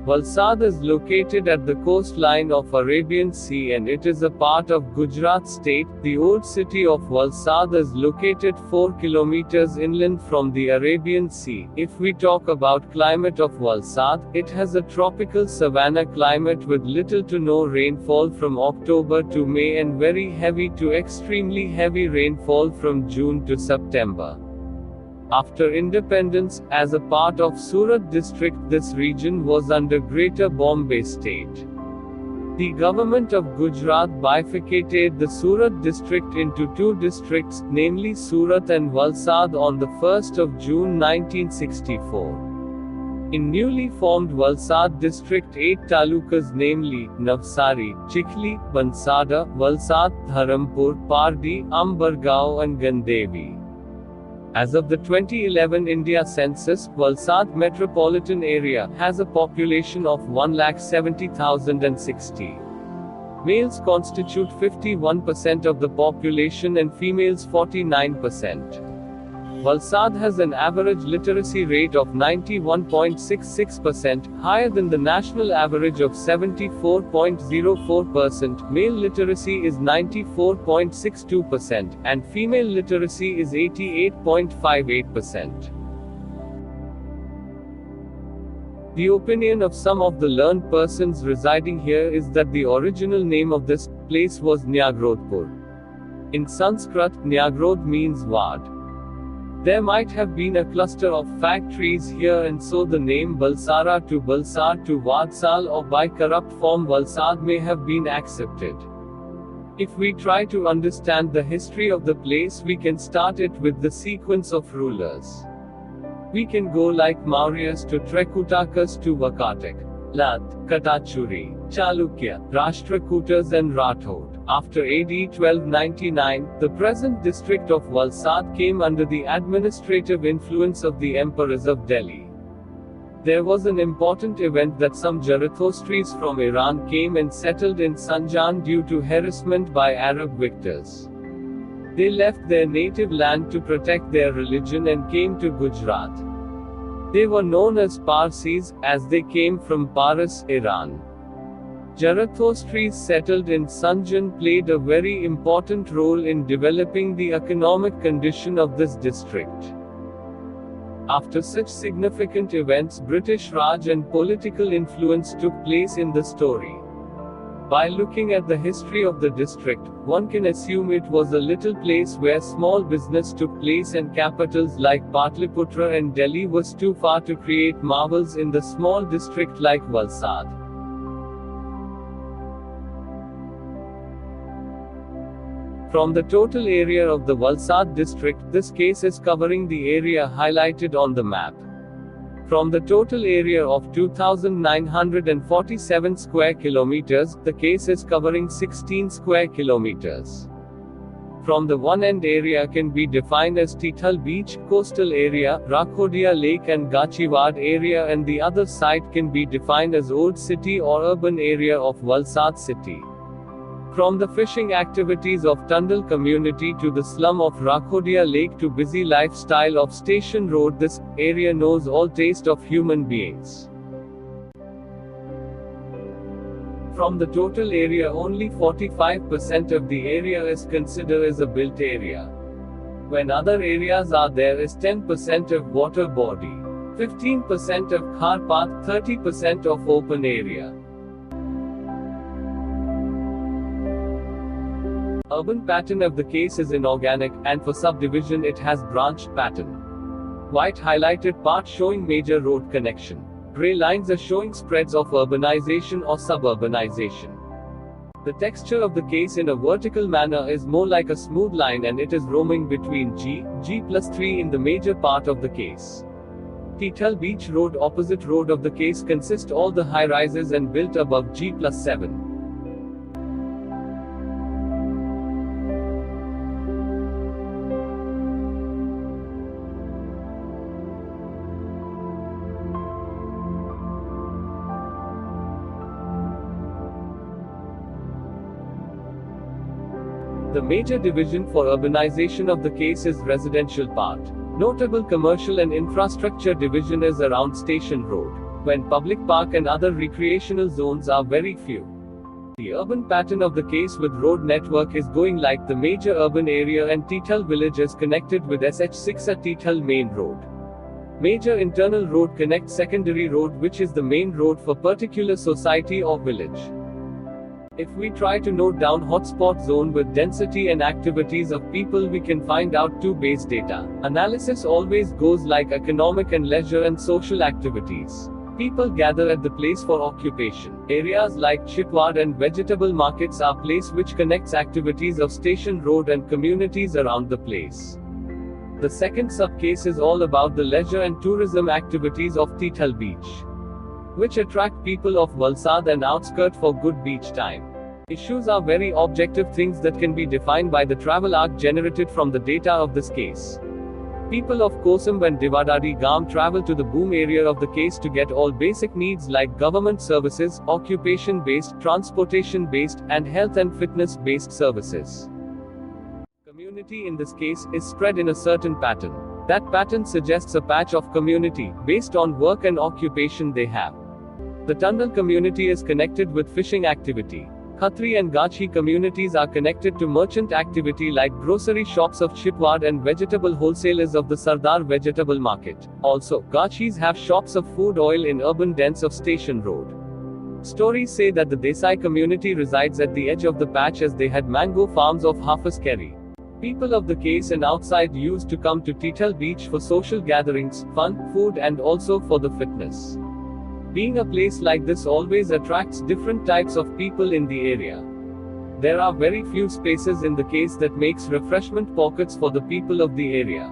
Valsad is located at the coastline of Arabian Sea and it is a part of Gujarat state. The old city of Valsad is located 4 kilometers inland from the Arabian Sea. If we talk about climate of Valsad, it has a tropical savanna climate with little to no rainfall from October to May and very heavy to extremely heavy rainfall from June to September. After independence, as a part of Surat district, this region was under Greater Bombay state. The government of Gujarat bifurcated the Surat district into two districts, namely Surat and Valsad on the 1st of June 1964. In newly formed Valsad district 8 talukas namely, Navsari, Chikhli, Bansada, Valsad, Dharampur, Pardi, Ambergaon and Gandevi. As of the 2011 India census, Valsad metropolitan area has a population of 1,70,060. Males constitute 51% of the population and females 49%. Valsad has an average literacy rate of 91.66%, higher than the national average of 74.04%. Male literacy is 94.62%, and female literacy is 88.58%. The opinion of some of the learned persons residing here is that the original name of this place was Nyagrodpur. In Sanskrit, Nyagrod means ward. There might have been a cluster of factories here and so the name Balsara to Balsar to Vadsal or by corrupt form Valsad may have been accepted. If we try to understand the history of the place, we can start it with the sequence of rulers. We can go like Mauryas to Trekutakas to Vakatak, Lat, Katachuri, Chalukya, Rashtrakutas and Rathod. After AD 1299, the present district of Valsad came under the administrative influence of the emperors of Delhi. There was an important event that some Zarathustris from Iran came and settled in Sanjan due to harassment by Arab victors. They left their native land to protect their religion and came to Gujarat. They were known as Parsis, as they came from Paras, Iran. Zarathustris settled in Sanjan played a very important role in developing the economic condition of this district. After such significant events, British Raj and political influence took place in the story. By looking at the history of the district, one can assume it was a little place where small business took place and capitals like Patliputra and Delhi was too far to create marvels in the small district like Valsad. From the total area of the Valsad district, this case is covering the area highlighted on the map. From the total area of 2,947 square kilometers, the case is covering 16 square kilometers. From the one end area can be defined as Tithal Beach, coastal area, Rakhodia Lake and Gachiwad area, and the other side can be defined as Old City or urban area of Valsad city. From the fishing activities of Tundal community to the slum of Rakhodia Lake to busy lifestyle of Station Road, this area knows all taste of human beings. From the total area, only 45% of the area is considered as a built area. When other areas are there is 10% of water body, 15% of car path, 30% of open area. Urban pattern of the case is inorganic, and for subdivision it has branched pattern. White highlighted part showing major road connection. Gray lines are showing spreads of urbanization or suburbanization. The texture of the case in a vertical manner is more like a smooth line and it is roaming between G+3 in the major part of the case. Tithal Beach Road opposite road of the case consist all the high rises and built above G+7. The major division for urbanization of the case is residential part. Notable commercial and infrastructure division is around Station Road. when public park and other recreational zones are very few. The urban pattern of the case with road network is going like the major urban area and Tithal village is connected with SH6 at Tithal main road. Major internal road connects secondary road which is the main road for particular society or village. If we try to note down hotspot zone with density and activities of people, we can find out two base data. Analysis always goes like economic and leisure and social activities. People gather at the place for occupation. Areas like shipyard and vegetable markets are place which connects activities of station road and communities around the place. The second subcase is all about the leisure and tourism activities of Tithal beach, which attract people of Valsad and outskirt for good beach time. Issues are very objective things that can be defined by the travel arc generated from the data of this case. People of Kosam and Divadadi Gam travel to the boom area of the case to get all basic needs like government services, occupation-based, transportation-based, and health and fitness-based services. Community in this case is spread in a certain pattern. That pattern suggests a patch of community, based on work and occupation they have. The Tundal community is connected with fishing activity. Khatri and Gachi communities are connected to merchant activity like grocery shops of Shipyard and vegetable wholesalers of the Sardar vegetable market. Also, Gachis have shops of food oil in urban dens of Station Road. Stories say that the Desai community resides at the edge of the patch as they had mango farms of Hafiz Kerry. People of the case and outside used to come to Tithal beach for social gatherings, fun, food and also for the fitness. Being a place like this always attracts different types of people in the area. There are very few spaces in the case that makes refreshment pockets for the people of the area.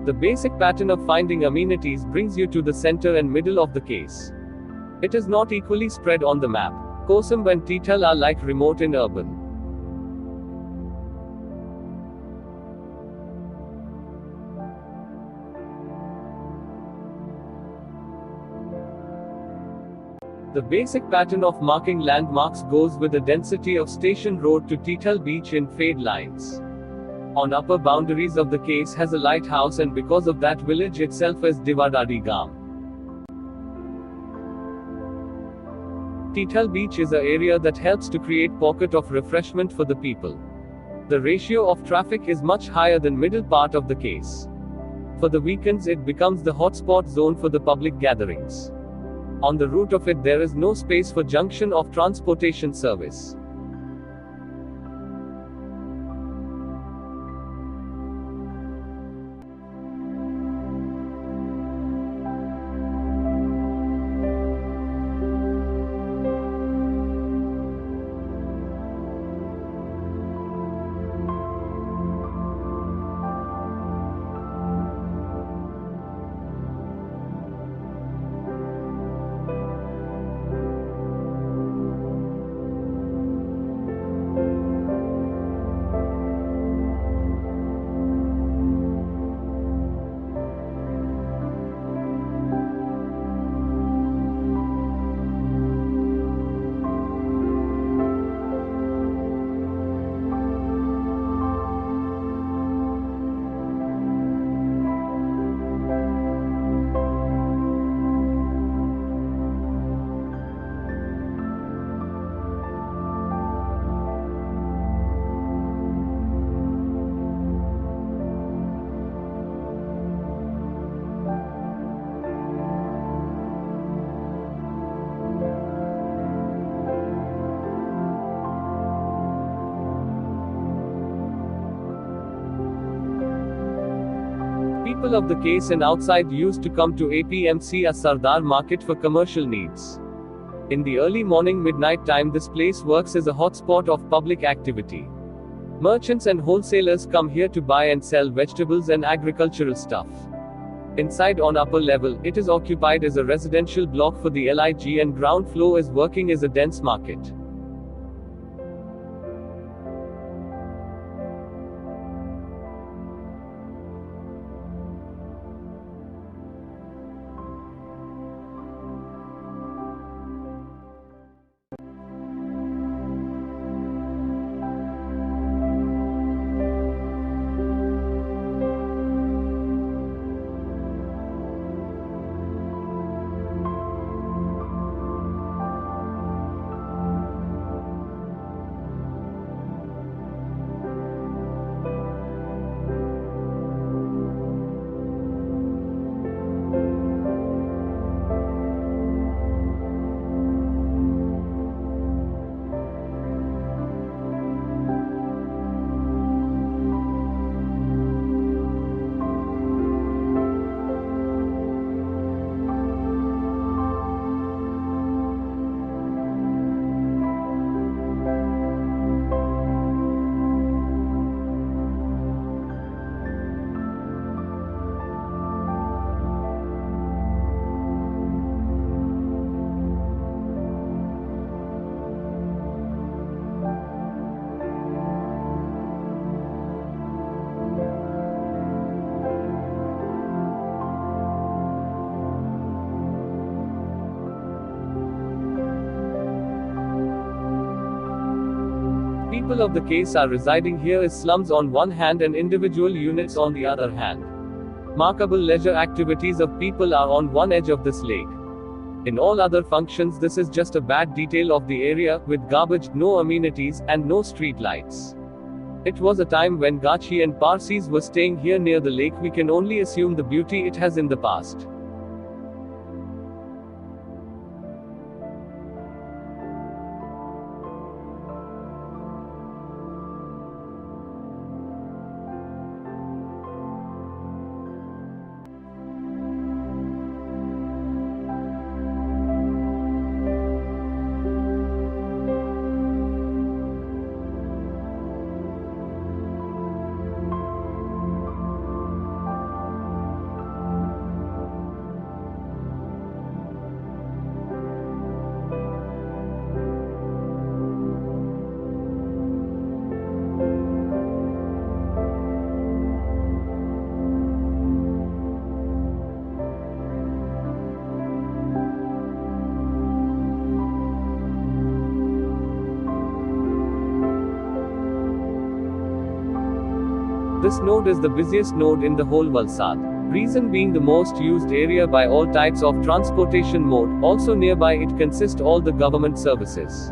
The basic pattern of finding amenities brings you to the center and middle of the case. It is not equally spread on the map. Kosam and Tithal are like remote in urban. The basic pattern of marking landmarks goes with the density of Station Road to Tithal beach in fade lines. On upper boundaries of the case has a lighthouse and because of that village itself is Divadadi Gam. Tithal beach is an area that helps to create pocket of refreshment for the people. The ratio of traffic is much higher than middle part of the case. For the weekends it becomes the hotspot zone for the public gatherings. On the route of it there is no space for junction of transportation service. People of the case and outside used to come to APMC as Sardar market for commercial needs. In the early morning midnight time this place works as a hotspot of public activity. Merchants and wholesalers come here to buy and sell vegetables and agricultural stuff. Inside on upper level, it is occupied as a residential block for the LIG and ground floor is working as a dense market. people of the case are residing here is slums on one hand and individual units on the other hand. Markable leisure activities of people are on one edge of this lake. In all other functions, this is just a bad detail of the area, with garbage, no amenities, and no street lights. It was a time when Gachi and Parsis were staying here near the lake. We can only assume the beauty it has in the past. This node is the busiest node in the whole Valsad. Reason being the most used area by all types of transportation mode. Also nearby it consists all the government services.